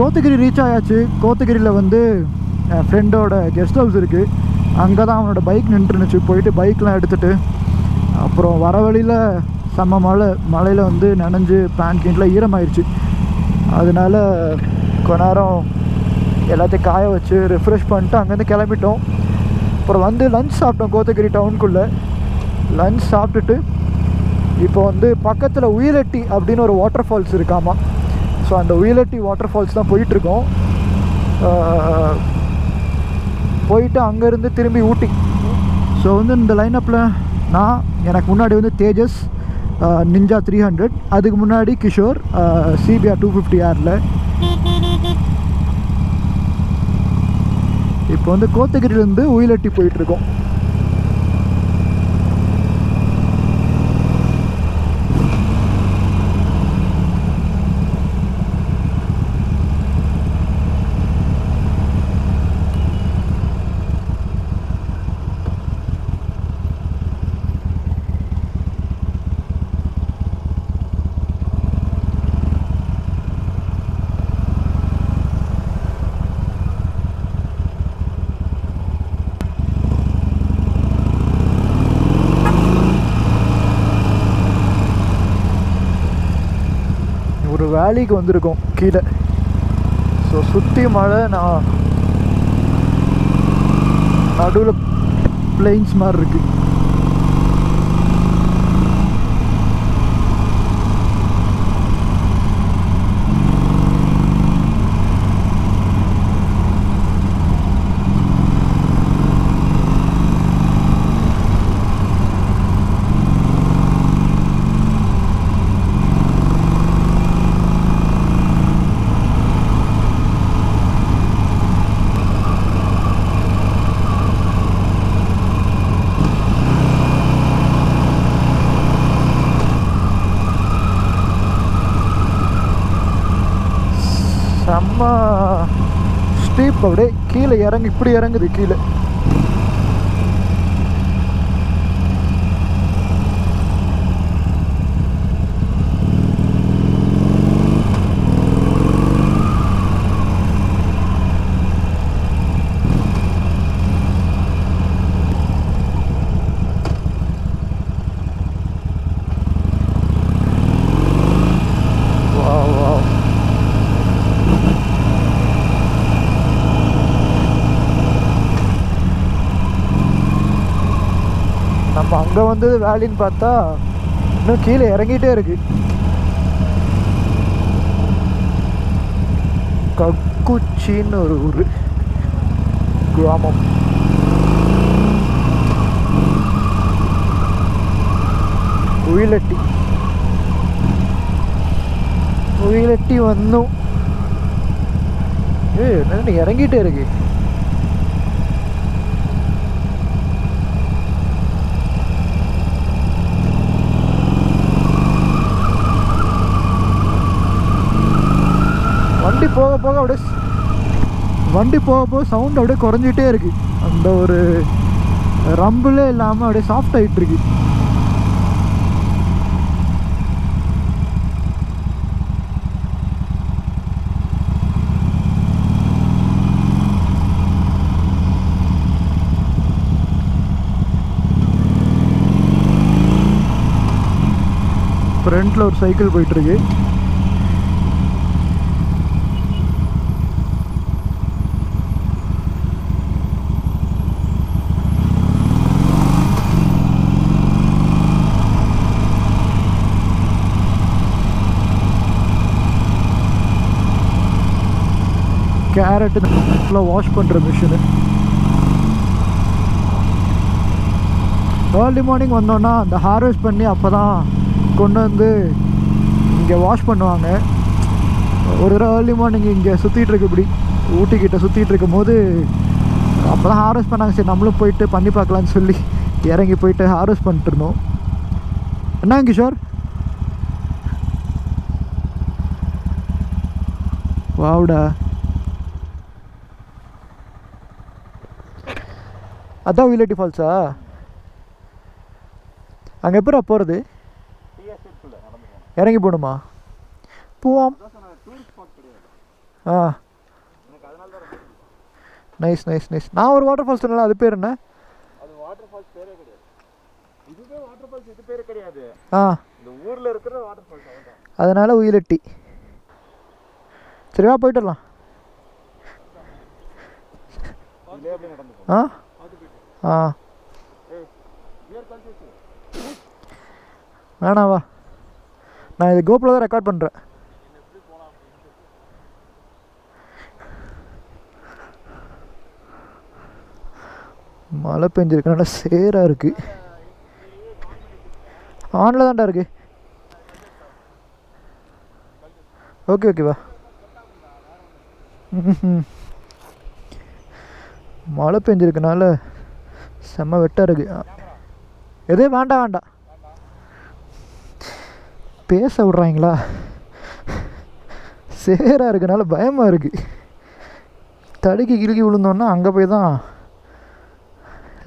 Kotagiri reach ஆயாச்சு. கோத்தகிரியில் வந்து என் ஃப்ரெண்டோட கெஸ்ட் ஹவுஸ் இருக்குது. அங்கே தான் அவனோட பைக் நின்றுனுச்சு. போயிட்டு பைக்லாம் எடுத்துகிட்டு அப்புறம் வர வழியில் செம்ம மழையில் வந்து நனைஞ்சு பேண்ட் கீண்டில் ஈரமாயிடுச்சு. அதனால கொஞ்ச நேரம் எல்லாத்தையும் காய வச்சு ரிஃப்ரெஷ் பண்ணிட்டு அங்கேருந்து கிளம்பிட்டோம். அப்புறம் வந்து லஞ்ச் சாப்பிட்டோம் கோத்தகிரி டவுனுக்குள்ளே. லஞ்ச் சாப்பிட்டுட்டு இப்போ வந்து பக்கத்தில் uyillati அப்படின்னு ஒரு வாட்டர் ஃபால்ஸ் இருக்காமா. ஸோ அந்த uyillati வாட்டர் ஃபால்ஸ் தான் போயிட்டுருக்கோம். போயிட்டு அங்கேருந்து திரும்பி ஊட்டி. ஸோ வந்து இந்த லைனப்பில் எனக்கு முன்னாடி வந்து தேஜஸ் நிஞ்சா 300, அதுக்கு முன்னாடி கிஷோர் CBR 250Rல. இப்போ வந்து கோத்தகிரிலேருந்து uyillati போயிட்டுருக்கோம். ஒரு வேலிக்கு வந்திருக்கோம் கீழே. ஸோ சுற்றி மழை, நான் நடுவில் பிளெயின்ஸ் மாதிரி இருக்குது. செம்ம ஸ்டீப், அப்படியே கீழே இறங்கி இப்படி இறங்குது கீழே. நம்ம அங்கே வந்தது வேலின்னு பார்த்தா இன்னும் கீழே இறங்கிட்டே இருக்கு. கக்குச்சின்னு ஒரு ஊர் கிராமம். uyillati வந்தோம். என்ன இறங்கிட்டே இருக்கு. வண்டி போக போக சவுண்ட் அப்படியே குறைஞ்சிட்டே இருக்கு. அந்த ஒரு ரம்பிளே இல்லாமல் அப்படியே சாஃப்ட் ஆகிட்டு இருக்கு. ஃப்ரண்ட்ல ஒரு சைக்கிள் போயிட்டு இருக்கு. கேரட் ஃபுல்லாக வாஷ் பண்ணுற மிஷினு. ஏர்லி மார்னிங் வந்தோன்னா அந்த ஹார்வெஸ்ட் பண்ணி அப்போ தான் கொண்டு வந்து இங்கே வாஷ் பண்ணுவாங்க. ஒரு தடவை ஏர்லி மார்னிங் இங்கே சுற்றிட்டு இருக்கு, இப்படி ஊட்டிக்கிட்ட சுற்றிட்டு இருக்கும் போது அப்போ தான் ஹார்வெஸ்ட் பண்ணாங்க. சரி நம்மளும் போயிட்டு பண்ணி பார்க்கலான்னு சொல்லி இறங்கி போயிட்டு ஹார்வெஸ்ட் பண்ணிட்டு இருந்தோம். என்ன கிஷோர்? வாவுடா, அதான் uyillati ஃபால்ஸா? அங்கே எப்போ போகிறது? இறங்கி போகணுமா? போவோம். ஆ நைஸ் நைஸ் நைஸ். நான் ஒரு வாட்டர் ஃபால்ஸ் சொன்னல, அது பேர் என்ன? அது வாட்டர் ஃபால்ஸ் பேரே கிடையாது. இதுவே வாட்டர் ஃபால்ஸ், இது பேரே கிடையாது. ஆ இந்த ஊரில் இருக்கிற வாட்டர் ஃபால்ஸ் அவ்வளோதான். அதனால் உயிலட்டி. சரிவா போயிட்டுலாம். ஆ ஆ வேணாவா, நான் இது கோப்ல தான் ரெக்கார்ட் பண்ணுறேன். மழை பெஞ்சிருக்கனால சேராக இருக்குது. ஆனில் தான்டா இருக்கு. ஓகே ஓகேவா. மழை பெஞ்சிருக்கனால செம்ம வெட்டாக இருக்கு. எதே வேண்டாம் வேண்டாம் பேச விட்றாங்களா? சேராக இருக்கனால பயமாக இருக்குது. தடுக்கி கிறுக்கி விழுந்தோன்னா அங்கே போய் தான்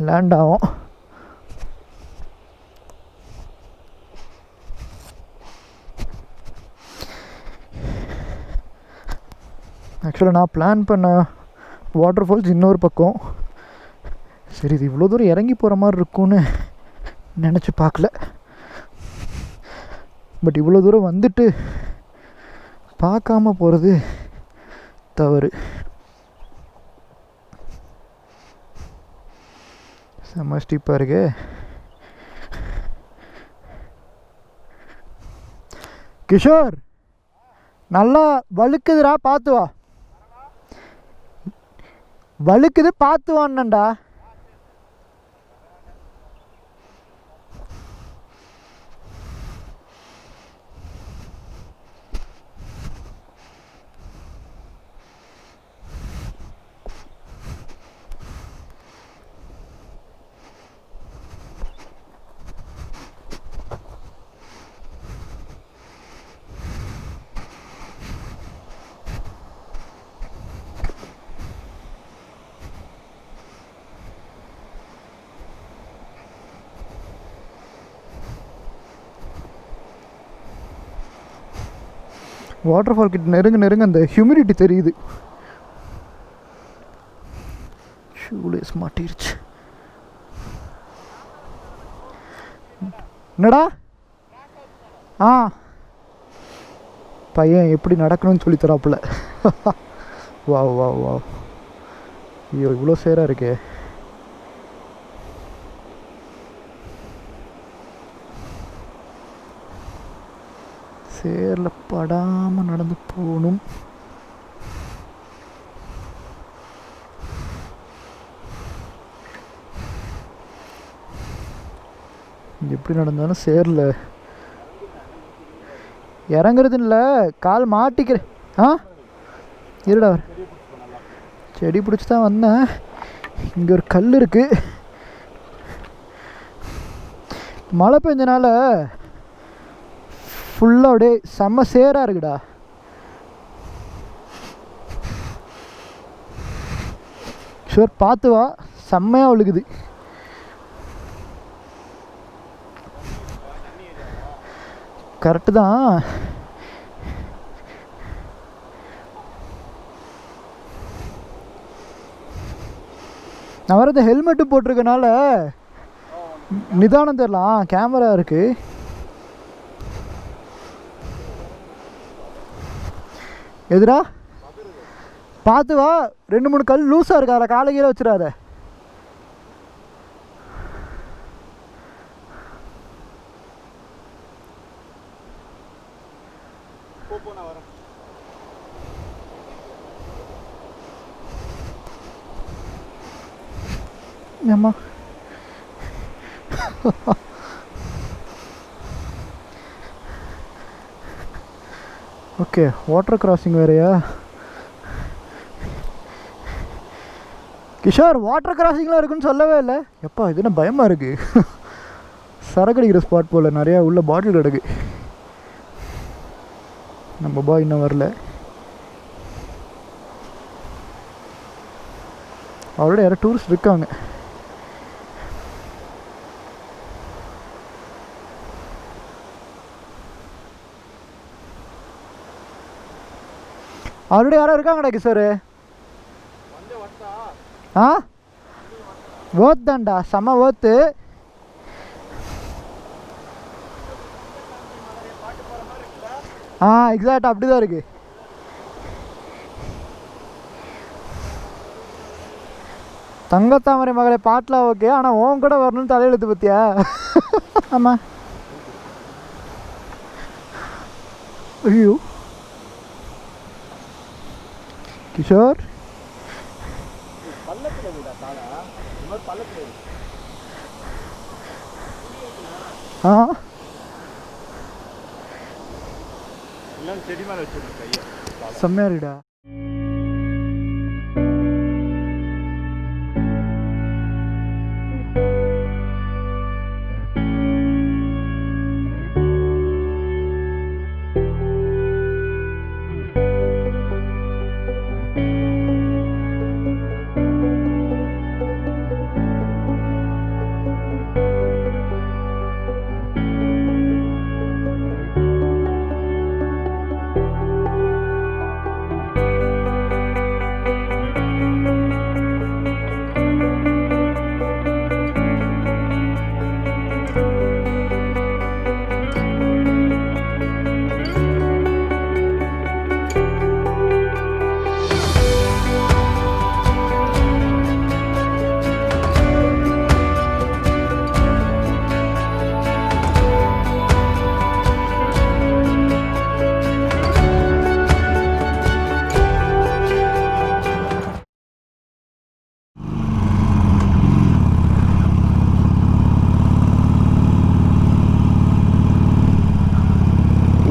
லேண்ட் ஆகும். ஆக்சுவலாக நான் பிளான் பண்ண வாட்டர் ஃபால்ஸ் இன்னொரு பக்கம். சரி, இது இவ்வளோ தூரம் இறங்கி போகிற மாதிரி இருக்கும்னு நினச்சி பார்க்கல. பட் இவ்வளோ தூரம் வந்துட்டு பார்க்காம போகிறது தவறு. செம்ம ஸ்டீப்பாக இருக்கு. கிஷோர் நல்லா வழுக்குதுடா, பார்த்து வா. வழுக்குது, பார்த்து வான்னண்டா. வாட்டர் ஃபால் கிட்ட நெருங்க நெருங்க அந்த ஹியூமிடிட்டி தெரியுது. ஷூலேஸ் மாட்டிருச்சு. என்னடா? ஆ பையன் எப்படி நடக்கணும்னு சொல்லி தராப்புல. வா வா வா. ஐயோ இவ்வளோ சேராக இருக்கே. சேரில் படாமல் நடந்து போகணும். எப்படி நடந்தாலும் சேரில் இறங்குறது இல்லை, கால் மாட்டிக்கிற. ஆ இருடா, செடி பிடிச்சி தான் வந்தேன். இங்கே ஒரு கல் இருக்குது. மழை பெஞ்சனால ஃபுல்லாக அப்படியே செம்ம சேராக இருக்குடா. ஷுவர் பார்த்து வா, செம்மையாக ஒழுகுது. கரெக்டு தான். நான் வரது ஹெல்மெட்டு போட்டிருக்கனால நிதானம் தெரியலாம். கேமரா இருக்குது. எதுடா? பார்த்து வா, 2-3 கல் லூஸாக இருக்கா, அதில் காலை கீழே வச்சிடாத. ஏம்மா ஓகே, வாட்டர் கிராசிங் வேறையா? கிஷோர் வாட்டர் கிராசிங்லாம் இருக்குன்னு சொல்லவே இல்லை. எப்பா இது என்ன பயமாக இருக்குது. சரக்கு அடிக்கிற ஸ்பாட் போல் நிறையா உள்ள பாட்டில் கிடக்கு. நம்ம பாய் இன்னும் வரல. அவரோட யாரோ டூரிஸ்ட் இருக்காங்க. ஆல்ரெடி யாரும் இருக்காங்கடா கிஷோர். ஆ ஓத் தான்டா, செம்ம ஓத்து. எக்ஸாக்ட் அப்படிதான் இருக்கு. தங்கத்தாமரை மகளே பாட்டில் ஓகே, ஆனால் உன் கூட வரணும்னு தலையெழுத்து பத்தியா? ஆமாம். ஐயோ கிஷோர், செம்மையா இருக்குடா.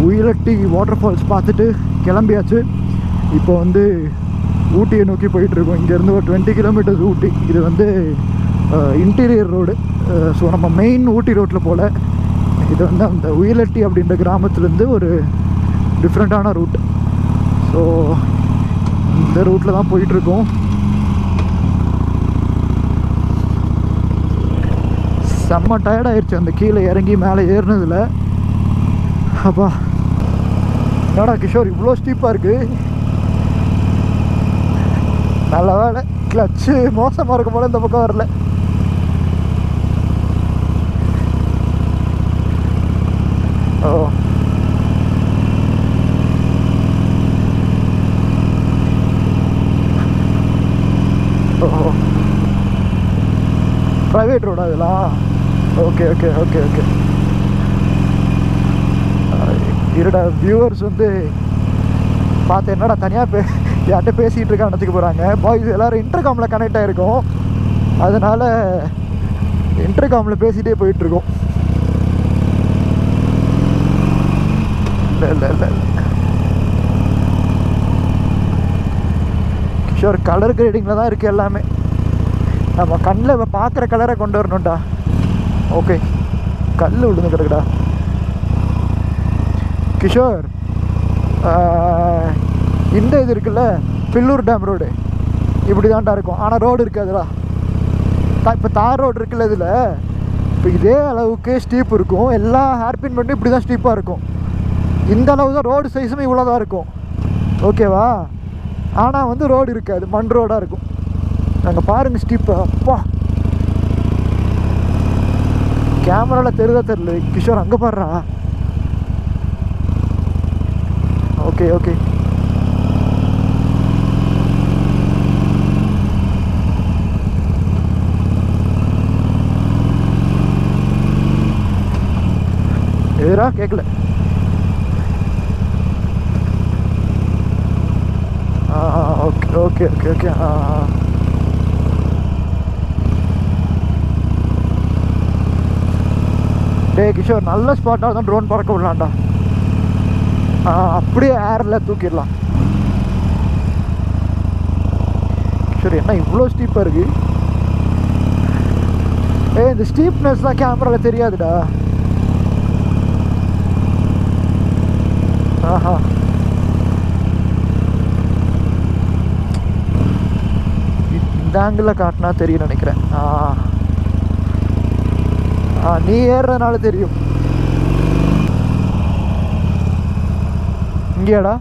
uyillati வாட்டர்ஃபால்ஸ் பார்த்துட்டு கிளம்பியாச்சு. இப்போ வந்து ஊட்டியை நோக்கி போயிட்டுருக்கோம். இங்கேருந்து ஒரு 20 கிலோமீட்டர்ஸ் ஊட்டி. இது வந்து இன்டீரியர் ரோடு. ஸோ நம்ம மெயின் ஊட்டி ரோட்டில் போல் இது வந்து அந்த uyillati அப்படின்ற கிராமத்துலேருந்து ஒரு டிஃப்ரெண்ட்டான ரூட். ஸோ இந்த ரூட்டில் தான் போயிட்டுருக்கோம். செம்ம டயர்டாகிடுச்சு அந்த கீழே இறங்கி மேலே ஏறினதில். அப்பா என்னடா கிஷோர் இவ்வளோ ஸ்டீப்பாக இருக்குது. நல்ல வேலை கிளச்சு மோசமாக இருக்கும் போல இந்த பக்கம் வரல. ஓ ஓ ப்ரைவேட் ரோடா இதெல்லாம்? Okay okay okay okay. இருடா வியூவர்ஸ் வந்து பார்த்து என்னடா தனியாக யார்கிட்ட பேசிகிட்டு இருக்கான்னு நினச்சிக்க போகிறாங்க. பாய்ஸ் எல்லோரும் இன்டர்காமில் கனெக்ட் ஆகிருக்கோம். அதனால் இன்டர்காமில் பேசிகிட்டே போயிட்டுருக்கோம். இல்லை இல்லை இல்லை கிஷோர் கலர் கிரேடிங்கில் தான் இருக்குது எல்லாமே. நம்ம கண்ணில் பார்க்குற கலரை கொண்டு வரணும்டா. ஓகே கல் விழுந்து கிடக்குடா கிஷோர். இந்த இது இருக்குல்ல பில்லூர் டேம் ரோடு இப்படி தான்டா இருக்கும். ஆனால் ரோடு இருக்காதுடா. இப்போ தார் ரோடு இருக்குல்ல இதில் இப்போ இதே அளவுக்கு ஸ்டீப் இருக்கும். எல்லா ஹேர்பின் மட்டும் இப்படி தான் ஸ்டீப்பாக இருக்கும். இந்த அளவு தான் ரோடு சைஸுமே இவ்வளோ தான் இருக்கும். ஓகேவா? ஆனால் வந்து ரோடு இருக்காது, மண் ரோடாக இருக்கும். நாங்கள் பாருங்கள் ஸ்டீப்பை. அப்பா கேமராவில் தெரியுதா தெரியல கிஷோர், அங்கே பாடுறா. ஓகே ஓகே எதிரா கேட்கல. Okay okay okay okay. டே கிஷோர் நல்ல ஸ்பாட்டாக தான் ட்ரோன் பறக்க விடலாம்டா. அப்படியே ஏரில் தூக்கிடலாம். சரி என்ன இவ்வளோ ஸ்டீப்பாக இருக்குது? இந்த ஸ்டீப்னஸ்லாம் கேமராவில் தெரியாதுடா. ஆஹா இந்த ஆங்கிளில் காட்டினா தெரியும் நினைக்கிறேன். நீ ஏறுறதுனால தெரியும். இங்கேடா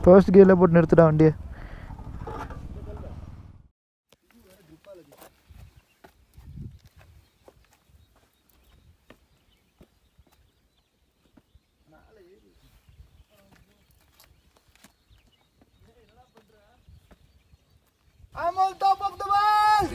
ஃபர்ஸ்ட் கியரில் போட்டு நிறுத்துடா வண்டியை. I'm on top of the world!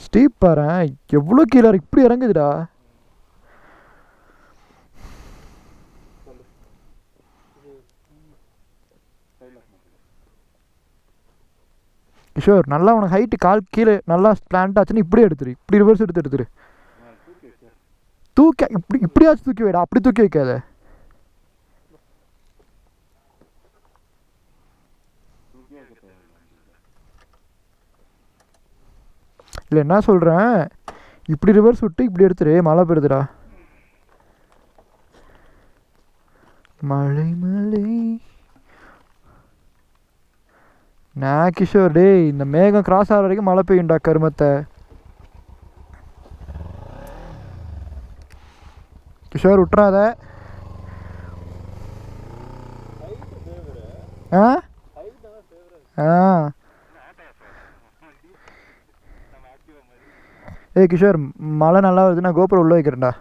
Steep பாரு எவ்வளோ கீழே இப்படி இறங்குதுடா. கிஷோர் நல்லா உனக்கு ஹைட்டு கால் கீழே நல்லா பிளான்ட் ஆச்சுன்னு இப்படி எடுத்துரு, இப்படி ரிவர்ஸ் எடுத்துரு. தூக்க இப்படியாச்சும் தூக்கி வைடா, அப்படி தூக்கி வைக்காத. இல்லை என்ன சொல்கிறேன், இப்படி ரிவர்ஸ் விட்டு இப்படி எடுத்துரு, மழை பெறுதுடா. மழை மழை நான் கிஷோர் டே, இந்த மேகம் கிராஸ் ஆகிற வரைக்கும் மழை பெய்யும்டா கருமத்தை. கிஷோர் விட்டுறாத. ஆ ஆ ஏய் கிஷோர், மழை நல்லா வருது, நான் கோபுரம் உள்ளே வைக்கிறேன்டா.